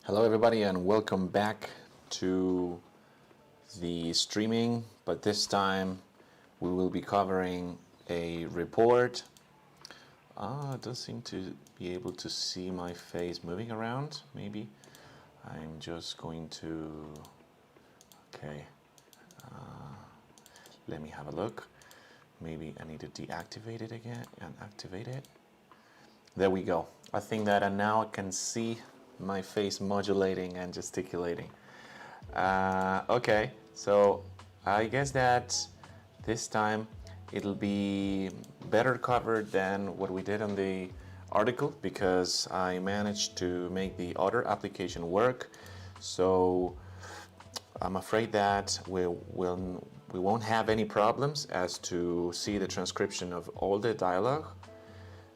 Hello everybody and welcome back to the streaming, but this time we will be covering a report. It does seem to be able to see my face moving around, maybe. I'm just going to, okay, let me have a look. Maybe I need to deactivate it again and activate it. There we go. I think that now I can see my face modulating and gesticulating. Okay, so I guess that this time it'll be better covered than what we did on the article because I managed to make the other application work. So I'm afraid that we won't have any problems as to see the transcription of all the dialogue.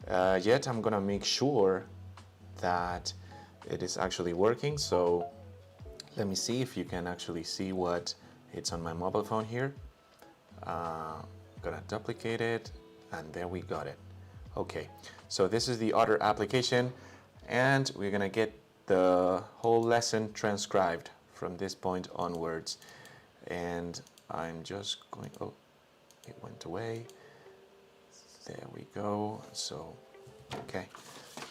Yet I'm gonna make sure that it is actually working. So let me see if you can actually see what it's on my mobile phone here. Gonna duplicate it and there we got it. Okay, so this is the other application and we're gonna get the whole lesson transcribed from this point onwards. And I'm just going, oh, it went away. There we go. So, okay,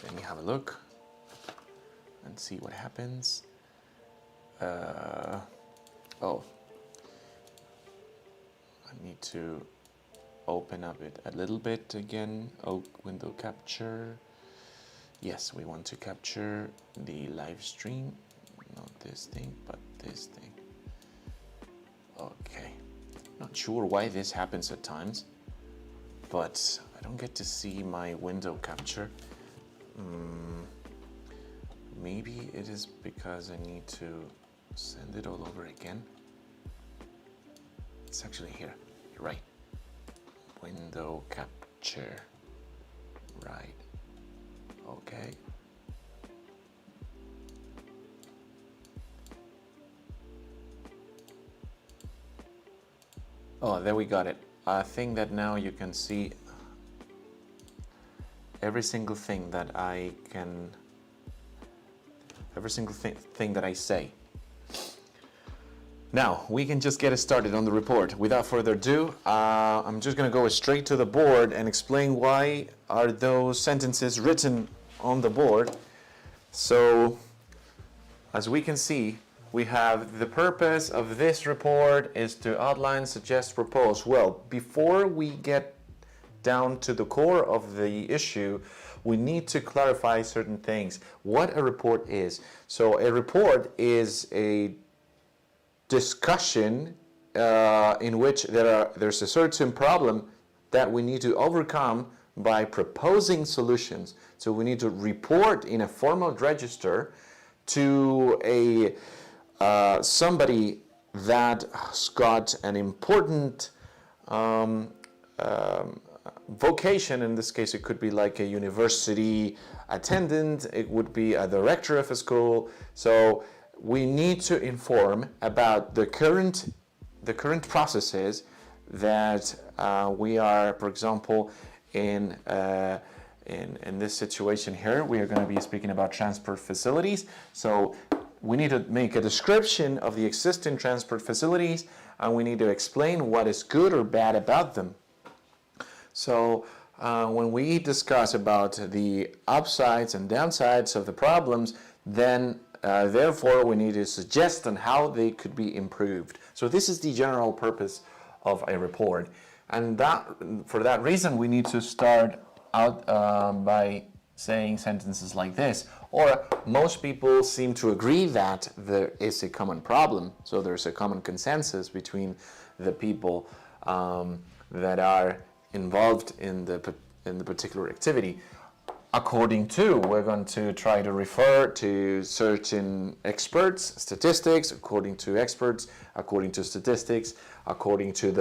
let me have a look and see what happens. Oh, I need to open up it a little bit again. Oh, window capture. Yes, we want to capture the live stream. Not this thing, but this thing. Okay, not sure why this happens at times, but I don't get to see my window capture. Maybe it is because I need to send it all over again. It's actually here, you're right. Window capture, right, okay. Oh, there we got it. I think that now you can see every single thing that I can, every single thing that I say. Now, we can just get started on the report. Without further ado, I'm just going to go straight to the board and explain why are those sentences written on the board. So, as we can see, we have the purpose of this report is to outline, suggest, propose. Well, before we get down to the core of the issue, we need to clarify certain things. What a report is. So a report is a discussion in which there's a certain problem that we need to overcome by proposing solutions. So we need to report in a formal register to a somebody that's got an important vocation. In this case, it could be like a university attendant, it would be a director of a school. So we need to inform about the current processes that we are, for example, in this situation here, we are going to be speaking about transport facilities. So we need to make a description of the existing transport facilities and we need to explain what is good or bad about them. So when we discuss about the upsides and downsides of the problems, then therefore we need to suggest on how they could be improved. So this is the general purpose of a report. And for that reason, we need to start out by saying sentences like this. Or most people seem to agree that there is a common problem. So there's a common consensus between the people that are involved in the particular activity. According to, we're going to try to refer to certain experts, statistics, according to experts, according to statistics, according to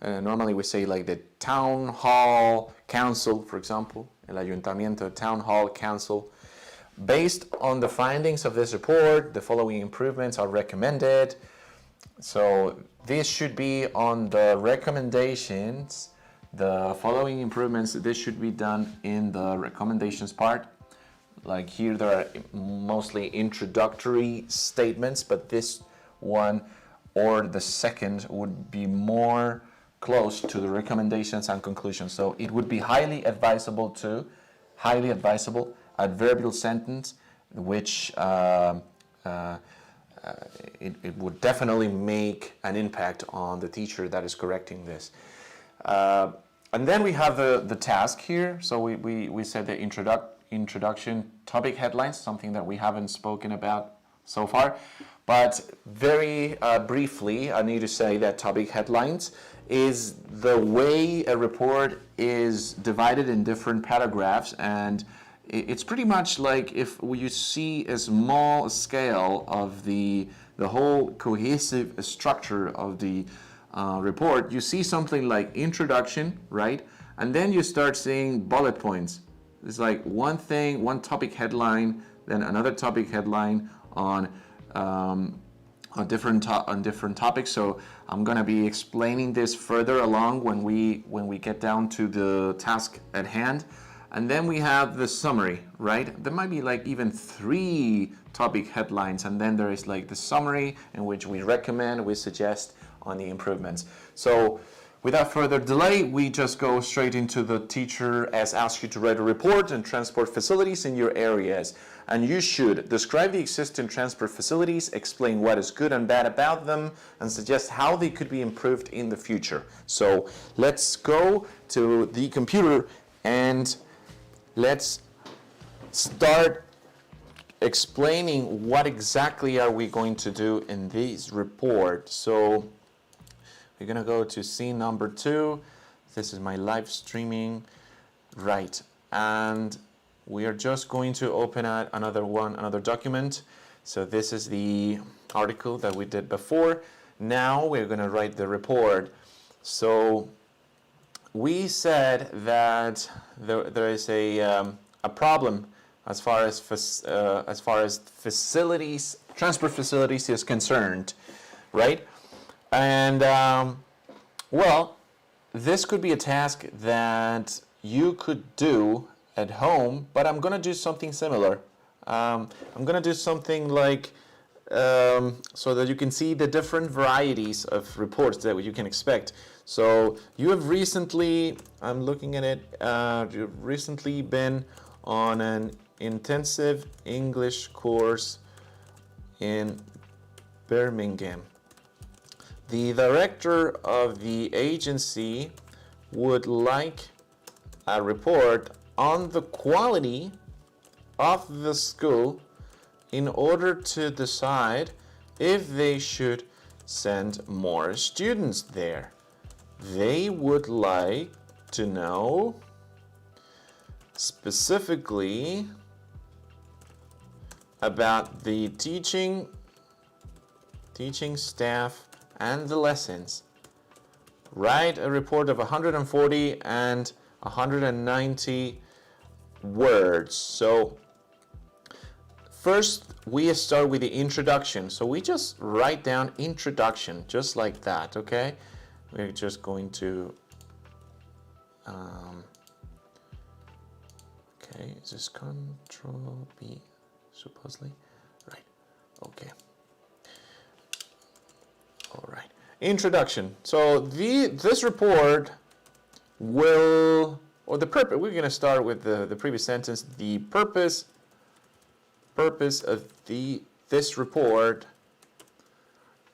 normally we say like the town hall council, for example, el ayuntamiento town hall council. Based on the findings of this report, the following improvements are recommended. So this should be on the recommendations. The following improvements, this should be done in the recommendations part. Like here there are mostly introductory statements, but this one or the second would be more close to the recommendations and conclusions. So it would be highly advisable adverbial sentence, which it would definitely make an impact on the teacher that is correcting this. And then we have the task here. So we said the introduction, topic headlines, something that we haven't spoken about so far. But very briefly, I need to say that topic headlines is the way a report is divided in different paragraphs, and it's pretty much like if you see a small scale of the whole cohesive structure of the report, you see something like introduction, right? And then you start seeing bullet points. It's like one thing, one topic headline, then another topic headline on different topics. So I'm going to be explaining this further along when we get down to the task at hand. And then we have the summary, right? There might be like even 3 topic headlines, and then there is like the summary in which we recommend, we suggest on the improvements. So without further delay, we just go straight into the teacher has asked you to write a report on transport facilities in your areas. And you should describe the existing transport facilities, explain what is good and bad about them, and suggest how they could be improved in the future. So let's go to the computer and let's start explaining what exactly are we going to do in this report. So we're going to go to scene number 2. This is my live streaming. Right. And we are just going to open out another document. So this is the article that we did before. Now we're going to write the report. So we said that there is a problem as far as facilities, transport facilities is concerned, right? And well, this could be a task that you could do at home, but I'm going to do something similar. I'm going to do something like so that you can see the different varieties of reports that you can expect. So you have recently, I'm looking at it, you've recently been on an intensive English course in Birmingham. The director of the agency would like a report on the quality of the school in order to decide if they should send more students there. They would like to know specifically about the teaching staff and the lessons. Write a report of 140 and 190 words. So first we start with the introduction. So we just write down introduction just like that, okay? We're just going to okay, is this Control B supposedly? Right. Okay. All right. Introduction. So this report will, or the purpose, we're going to start with the previous sentence. The purpose of this report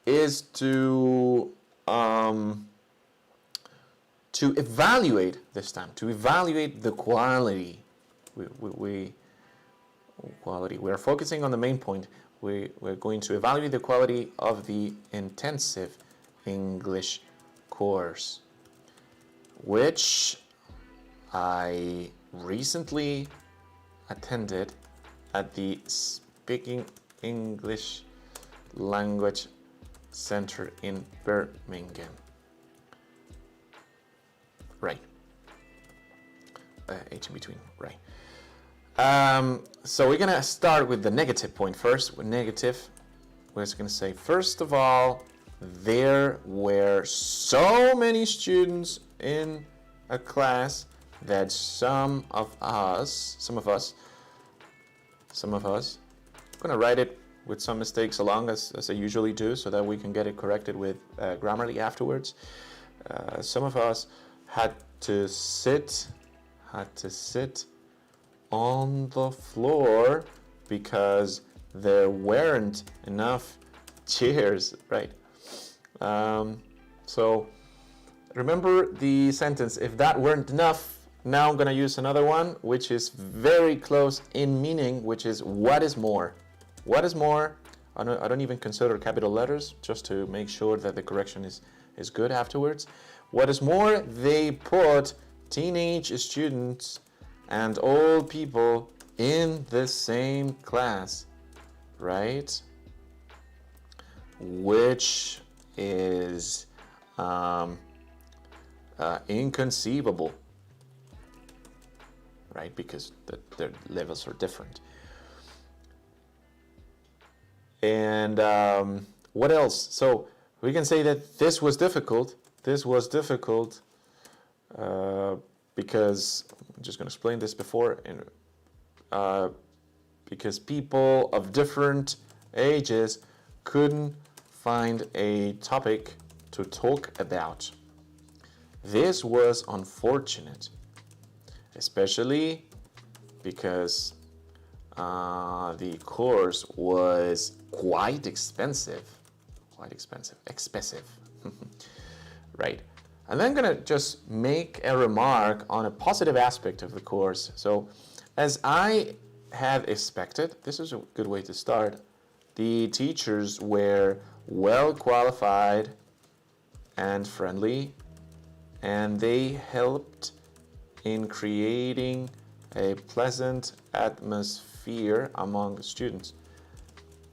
is to evaluate this time, to evaluate the quality. We are focusing on the main point. We're going to evaluate the quality of the intensive English course, which I recently attended at the Speaking English Language Center in Birmingham. Right. H in between, right. So we're going to start with the negative point first. With negative, we're just going to say, first of all, there were so many students in a class that some of us some of us. I'm gonna write it with some mistakes along as I usually do so that we can get it corrected with Grammarly afterwards. Some of us had to sit on the floor because there weren't enough chairs, right? So remember the sentence, if that weren't enough, now I'm gonna use another one, which is very close in meaning, which is what is more? What is more? I don't even consider capital letters, just to make sure that the correction is good afterwards. What is more, they put teenage students and old people in the same class, right? Which is inconceivable, right? Because their levels are different. And what else? So we can say that this was difficult. This was difficult because I'm just going to explain this before. Because people of different ages couldn't find a topic to talk about. This was unfortunate, especially because the course was quite expensive, right? And then I'm gonna just make a remark on a positive aspect of the course. So, as I had expected, this is a good way to start. The teachers were well qualified and friendly, and they helped in creating a pleasant atmosphere among students.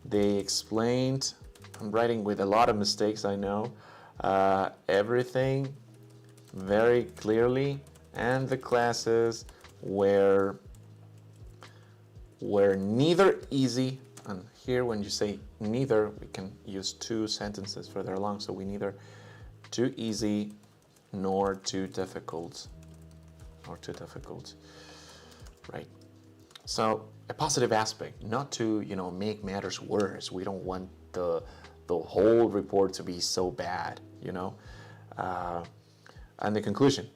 They explained, I'm writing with a lot of mistakes, I know, everything very clearly, and the classes were neither easy, and here when you say neither, we can use two sentences further along, so we neither too easy nor too difficult, right? So a positive aspect, not to make matters worse. We don't want the whole report to be so bad, and the conclusion.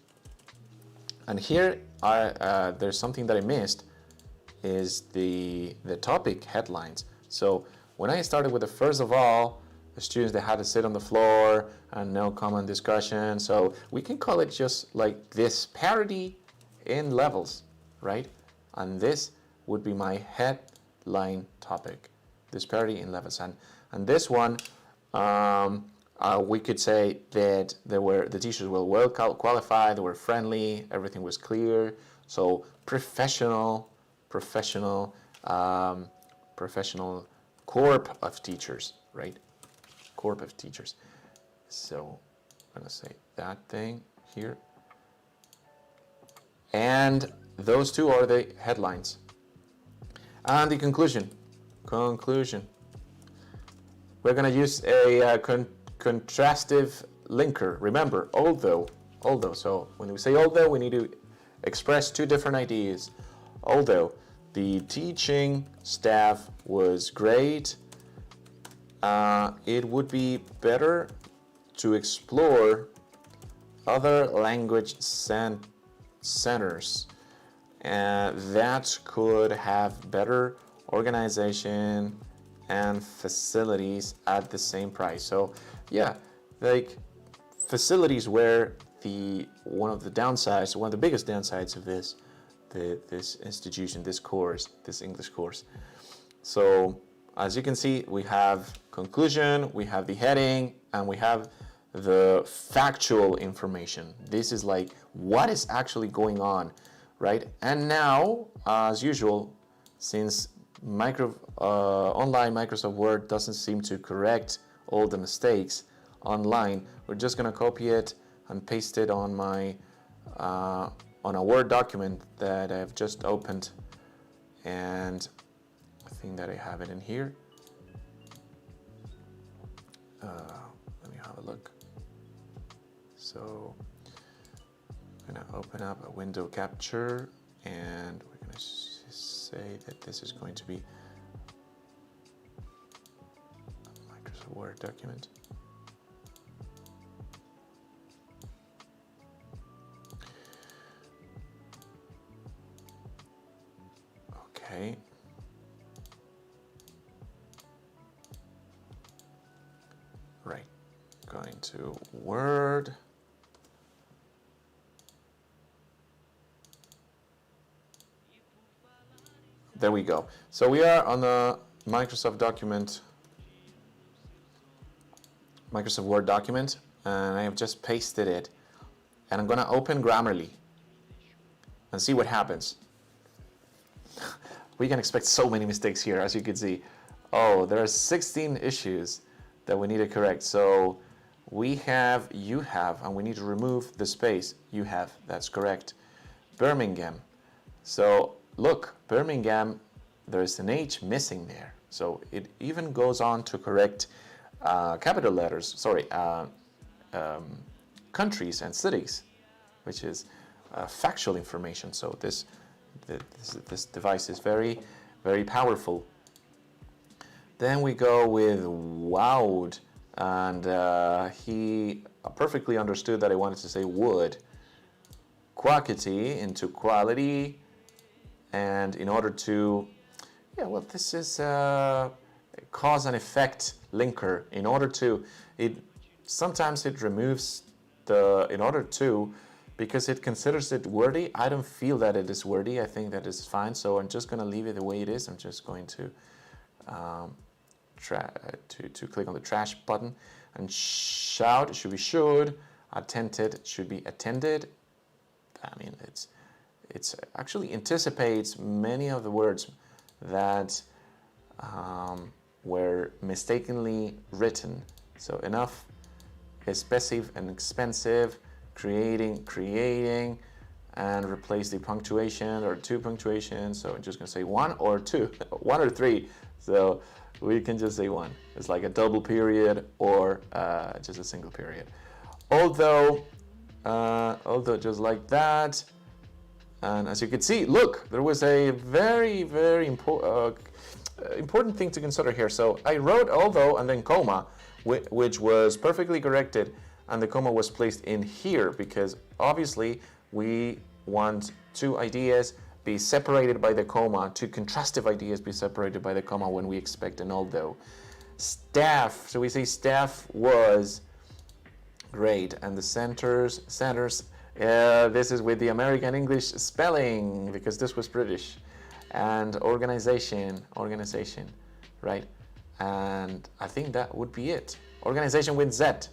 And here there's something that I missed, is the topic headlines. So when I started with the first of all, the students, they had to sit on the floor and no common discussion. So we can call it just like disparity in levels, right? And this would be my headline topic, disparity in levels. And this one, we could say that the teachers were well qualified, they were friendly, everything was clear. So professional corp of teachers, right? Corp of teachers. So I'm going to say that thing here. And those two are the headlines. And the conclusion. We're going to use a contrastive linker. Remember, although. So when we say although, we need to express two different ideas. Although the teaching staff was great, it would be better to explore other language centers that could have better organization and facilities at the same price. So yeah, like facilities were one of the biggest downsides of this institution, this course, this English course. So as you can see, we have conclusion, we have the heading, and we have the factual information. This is like what is actually going on, right? And now, as usual, since online Microsoft Word doesn't seem to correct all the mistakes online, we're just gonna copy it and paste it on my on a Word document that I've just opened, and I think that I have it in here. Let me have a look. So I'm gonna open up a window capture, and we're gonna say that this is going to be a Microsoft Word document. Okay. Right. Going to Word. There we go. So we are on the Microsoft Word document, and I have just pasted it. And I'm going to open Grammarly and see what happens. We can expect so many mistakes here, as you can see. Oh, there are 16 issues that we need to correct. So we have, you have, and we need to remove the space. You have, that's correct. Birmingham. So look, Birmingham, there's an H missing there. So it even goes on to correct capital letters, countries and cities, which is factual information. So this device is very, very powerful. Then we go with wowed, and he perfectly understood that I wanted to say would. Quackity into quality, and in order to, yeah, well, this is cause and effect linker. In order to, sometimes it removes the in order to, because it considers it wordy. I don't feel that it is wordy. I think that is fine. So I'm just going to leave it the way it is. I'm just going to click on the trash button, and shout should be should, attended should be attended. I mean, it's actually anticipates many of the words that were mistakenly written. So enough, expensive and expensive, creating, and replace the punctuation or two punctuations. So I'm just gonna say one or two, one or three. So we can just say one. It's like a double period or just a single period. Although just like that. And as you can see, look, there was a very, very important thing to consider here. So I wrote although and then comma, which was perfectly corrected, and the comma was placed in here because obviously we want two ideas be separated by the comma, two contrastive ideas be separated by the comma when we expect an although. Staff, so we say staff was great, and the centers, this is with the American English spelling because this was British, and organization, right? And I think that would be it. Organization with Z,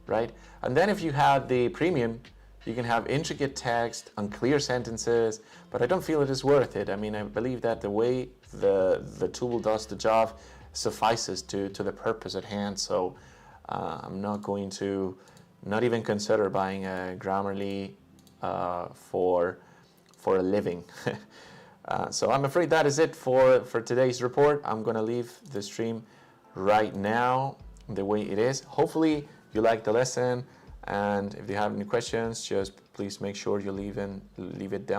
right? And then if you have the premium, you can have intricate text, unclear sentences, but I don't feel it is worth it. I mean, I believe that the way the tool does the job suffices to the purpose at hand. So I'm not going to not even consider buying a Grammarly for a living. So I'm afraid that is it for today's report. I'm going to leave the stream right now the way it is. Hopefully you liked the lesson, and if you have any questions, just please make sure you leave it down